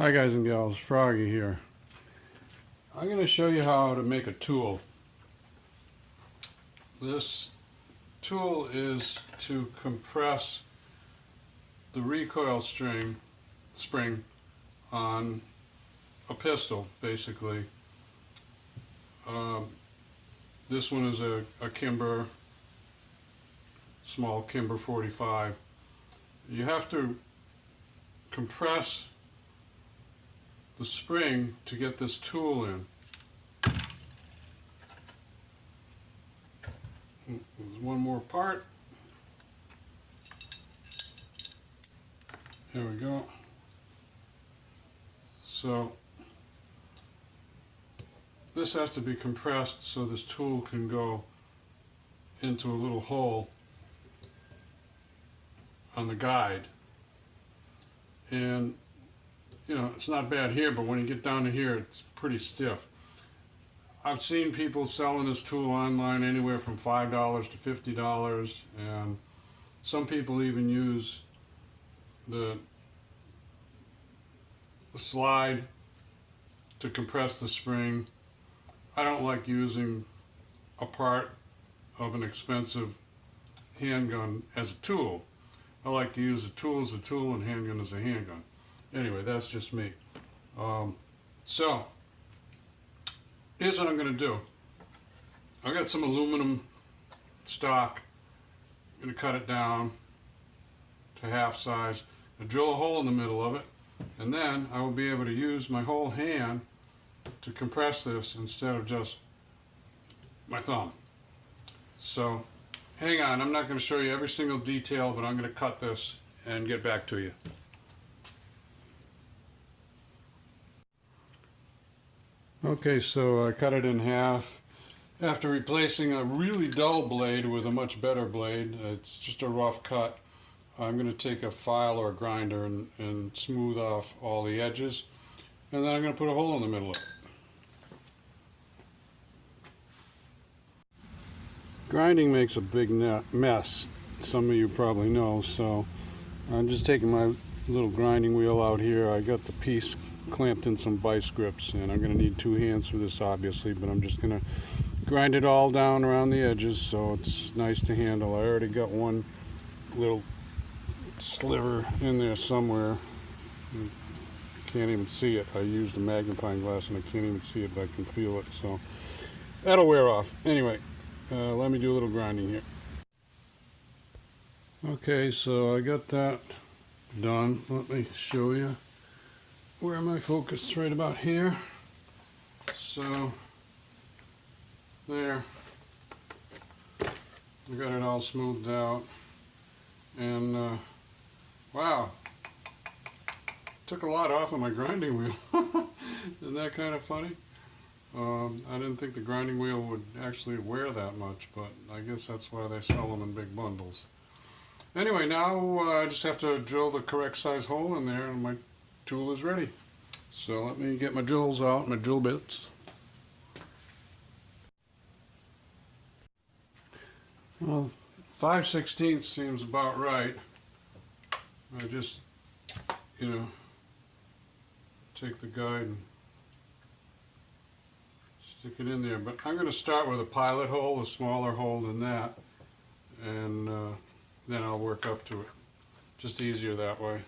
Hi guys and gals, Froggy here. I'm going to show you how to make a tool. This tool is to compress the recoil spring on a pistol, basically. This one is a Kimber, small Kimber 45. You have to compress the spring to get this tool in. There's one more part. There we go. So this has to be compressed so this tool can go into a little hole on the guide. And you know, it's not bad here, but when you get down to here, it's pretty stiff. I've seen people selling this tool online anywhere from $5 to $50, and some people even use the slide to compress the spring. I don't like using a part of an expensive handgun as a tool. I like to use a tool as a tool and handgun as a handgun. Anyway, that's just me. So, here's what I'm going to do. I got some aluminum stock. I'm going to cut it down to half size and drill a hole in the middle of it, and then I will be able to use my whole hand to compress this instead of just my thumb. So, hang on, I'm not going to show you every single detail, but I'm going to cut this and get back to you. Okay, so I cut it in half. After replacing a really dull blade with a much better blade, it's just a rough cut. I'm going to take a file or a grinder and smooth off all the edges. And then I'm going to put a hole in the middle of it. Grinding makes a big mess, some of you probably know, so I'm just taking my little grinding wheel out here. I got the piece clamped in some vice grips, and I'm going to need two hands for this obviously, but I'm just going to grind it all down around the edges so it's nice to handle. I already got one little sliver in there somewhere. You can't even see it. I used a magnifying glass and I can't even see it, but I can feel it, so that'll wear off. Anyway, let me do a little grinding here. Okay, so I got that done. Let me show you where my focus, right about here. So there, I got it all smoothed out, and wow, took a lot off of my grinding wheel. Isn't that kind of funny? I didn't think the grinding wheel would actually wear that much, but I guess that's why they sell them in big bundles. Anyway, now I just have to drill the correct size hole in there and my tool is ready. So let me get my drills out, my drill bits. Well, 5/16 seems about right. I just, you know, take the guide and stick it in there. But I'm going to start with a pilot hole, a smaller hole than that, and then I'll work up to it. Just easier that way.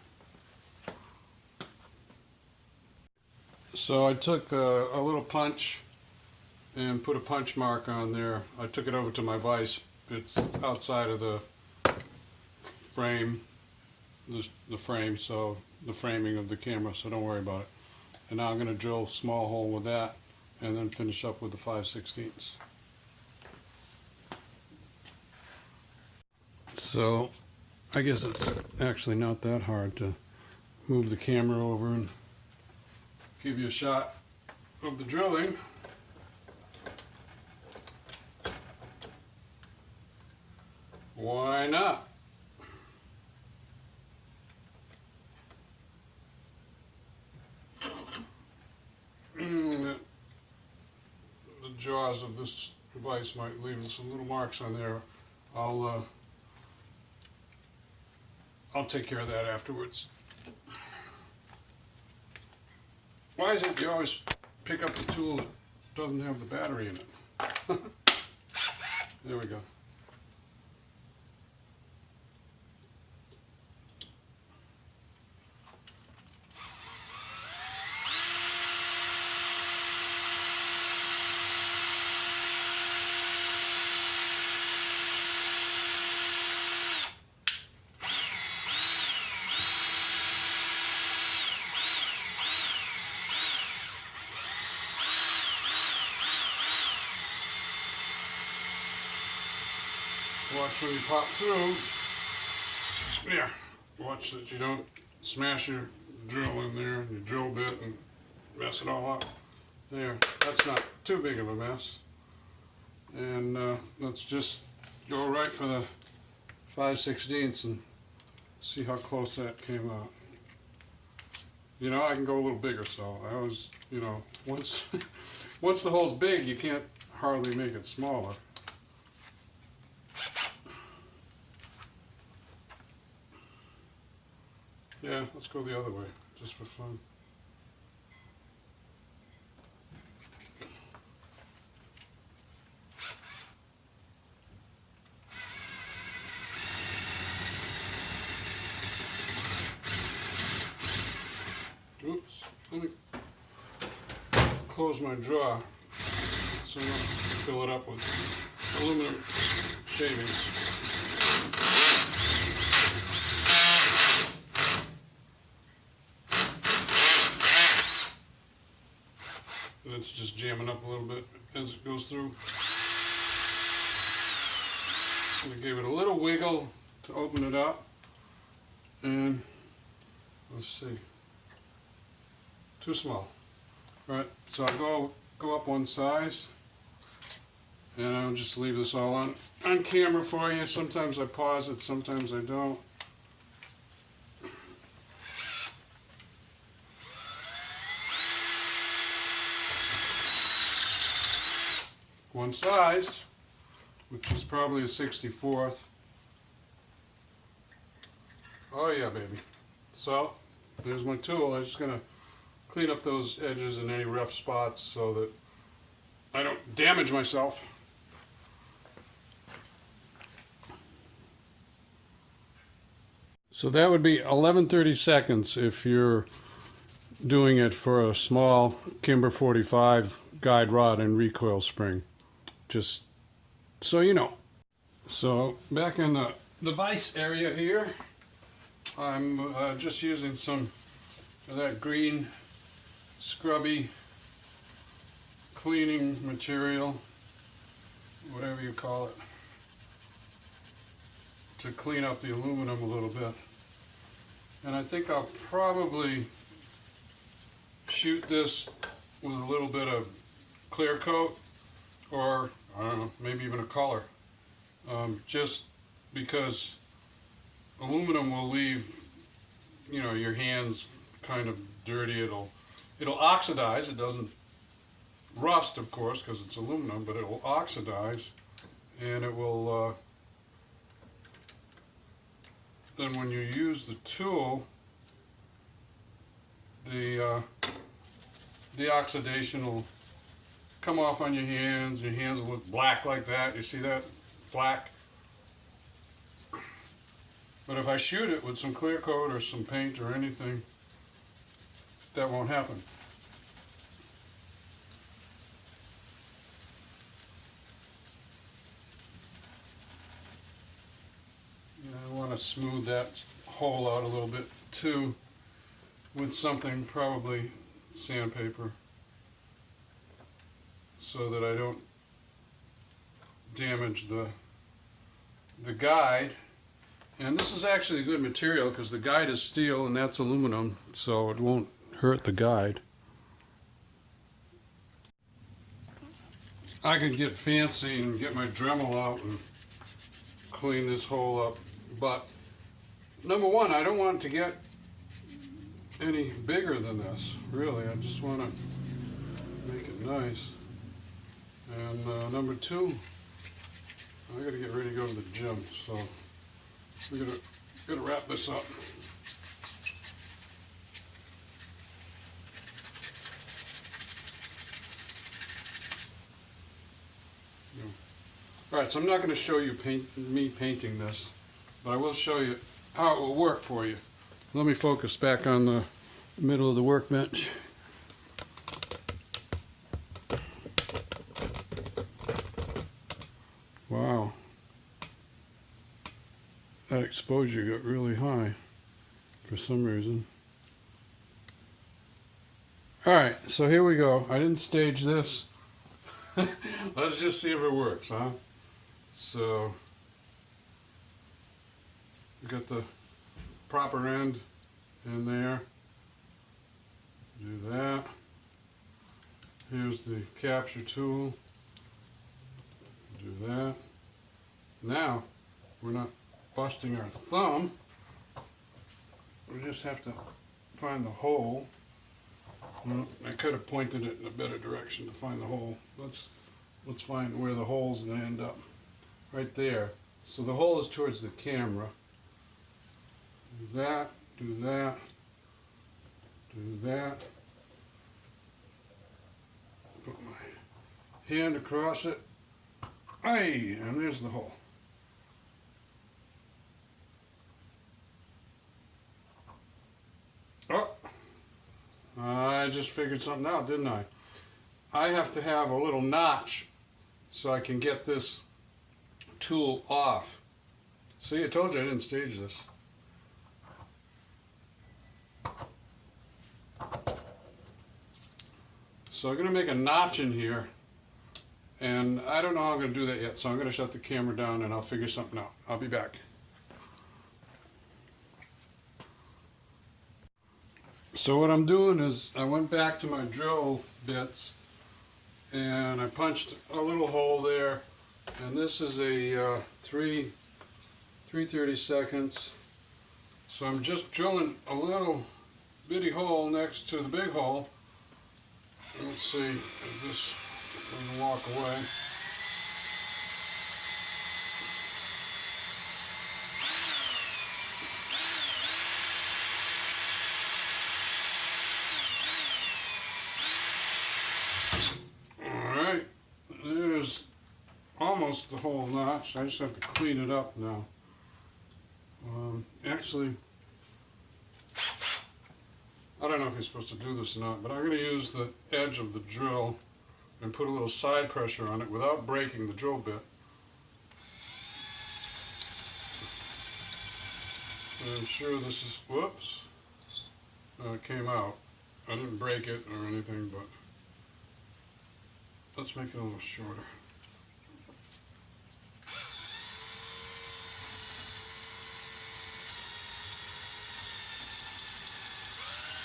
So I took a little punch and put a punch mark on there. I took it over to my vise. It's outside of the frame, the frame, so the framing of the camera, so don't worry about it. And now I'm going to drill a small hole with that and then finish up with the 5/16. So I guess it's actually not that hard to move the camera over and give you a shot of the drilling. Why not? The jaws of this device might leave some little marks on there. I'll take care of that afterwards. Why is it you always pick up the tool that doesn't have the battery in it? There we go. Watch when you pop through. Yeah, watch that you don't smash your drill in there and your drill bit and mess it all up. There, that's not too big of a mess. And let's just go right for the 5/16 and see how close that came out. You know, I can go a little bigger, so I always, you know, once once the hole's big, you can't hardly make it smaller. Yeah, let's go the other way, just for fun. Oops, let me close my drawer so I don't fill it up with aluminum shavings. It's just jamming up a little bit as it goes through. I'm going to give it a little wiggle to open it up. And let's see. Too small. Alright, so I go up one size. And I'll just leave this all on camera for you. Sometimes I pause it, sometimes I don't. One size, which is probably a 64th. Oh yeah, baby. So, there's my tool. I'm just going to clean up those edges and any rough spots so that I don't damage myself. So that would be 11/32 if you're doing it for a small Kimber 45 guide rod and recoil spring. Just so you know. So back in the vise area here, I'm just using some of that green scrubby cleaning material, whatever you call it, to clean up the aluminum a little bit. And I think I'll probably shoot this with a little bit of clear coat, or I don't know, maybe even a color, just because aluminum will leave, you know, your hands kind of dirty. It'll oxidize. It doesn't rust, of course, because it's aluminum, but it'll oxidize, and it will then when you use the tool, the oxidation will come off on your hands. Your hands will look black like that. You see that? Black. But if I shoot it with some clear coat or some paint or anything, that won't happen. Yeah, I want to smooth that hole out a little bit too with something, probably sandpaper, so that I don't damage the guide. And this is actually a good material because the guide is steel and that's aluminum, so it won't hurt the guide. I could get fancy and get my Dremel out and clean this hole up, but number one, I don't want it to get any bigger than this, really. I just want to make it nice. And number two, I got to get ready to go to the gym, so we're gonna wrap this up. Alright, so I'm not going to show you me painting this, but I will show you how it will work for you. Let me focus back on the middle of the workbench. Wow. That exposure got really high for some reason. Alright, so here we go. I didn't stage this. Let's just see if it works, huh? So, got the proper end in there. Do that. Here's the capture tool. Do that. Now, we're not busting our thumb. We just have to find the hole. Well, I could have pointed it in a better direction to find the hole. Let's find where the hole's going to end up. Right there. So the hole is towards the camera. Do that, do that, do that. Put my hand across it. Aye, and there's the hole. Oh, I just figured something out, didn't I? I have to have a little notch so I can get this tool off. See, I told you I didn't stage this. So I'm going to make a notch in here, and I don't know how I'm going to do that yet, so I'm going to shut the camera down and I'll figure something out. I'll be back. So what I'm doing is I went back to my drill bits and I punched a little hole there, and this is a 3/32. So I'm just drilling a little bitty hole next to the big hole. Let's see if this will walk away. Alright, there's almost the whole notch. I just have to clean it up now. Actually, I don't know if you're supposed to do this or not, but I'm going to use the edge of the drill and put a little side pressure on it without breaking the drill bit. And I'm sure this is, whoops, it came out. I didn't break it or anything, but let's make it a little shorter.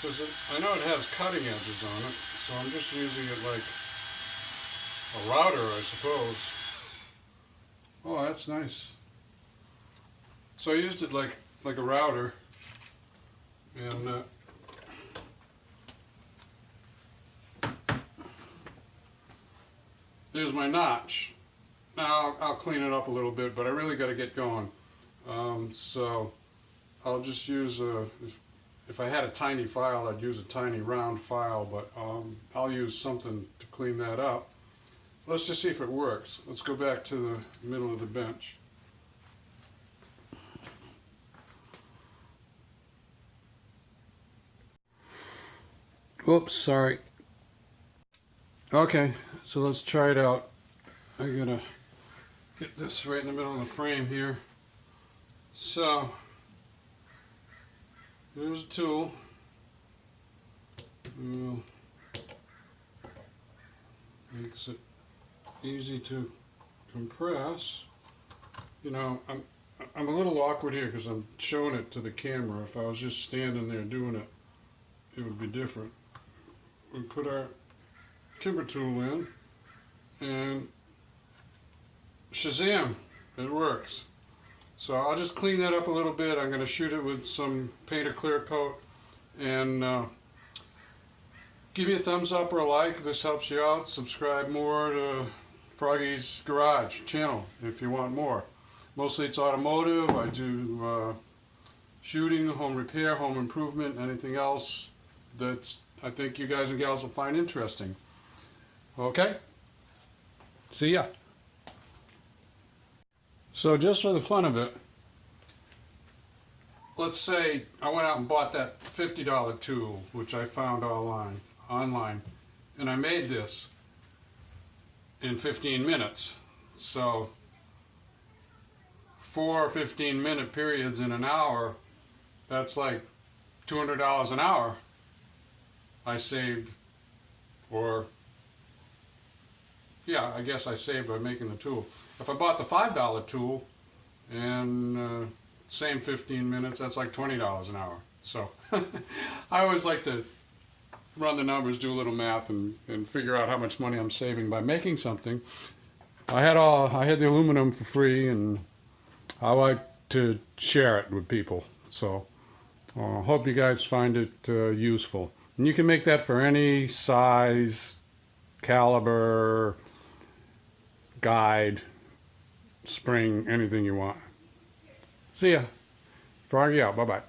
I know it has cutting edges on it, so I'm just using it like a router, I suppose. Oh, that's nice. So I used it like a router, and there's my notch. Now I'll clean it up a little bit, but I really got to get going. So I'll just use if I had a tiny file, I'd use a tiny round file, but I'll use something to clean that up. Let's just see if it works. Let's go back to the middle of the bench. Oops, sorry. Okay, so let's try it out. I gotta get this right in the middle of the frame here. So, here's a tool. Makes it easy to compress. You know, I'm a little awkward here because I'm showing it to the camera. If I was just standing there doing it, it would be different. We put our Kimber tool in, and shazam, it works. So I'll just clean that up a little bit. I'm going to shoot it with some paint or clear coat, and give me a thumbs up or a like if this helps you out. Subscribe more to Froggy's Garage channel if you want more. Mostly it's automotive. I do shooting, home repair, home improvement, anything else that's I think you guys and gals will find interesting. Okay? See ya. So just for the fun of it, let's say I went out and bought that $50 tool, which I found online, and I made this in 15 minutes. So 4 15-minute periods in an hour, that's like $200 an hour I saved, or yeah, I guess I saved by making the tool. If I bought the $5 tool and same 15 minutes, that's like $20 an hour. So I always like to run the numbers, do a little math, and figure out how much money I'm saving by making something. I had the aluminum for free, and I like to share it with people. So hope you guys find it useful. And you can make that for any size, caliber, guide, spring, anything you want. See ya. Froggy out. Bye-bye.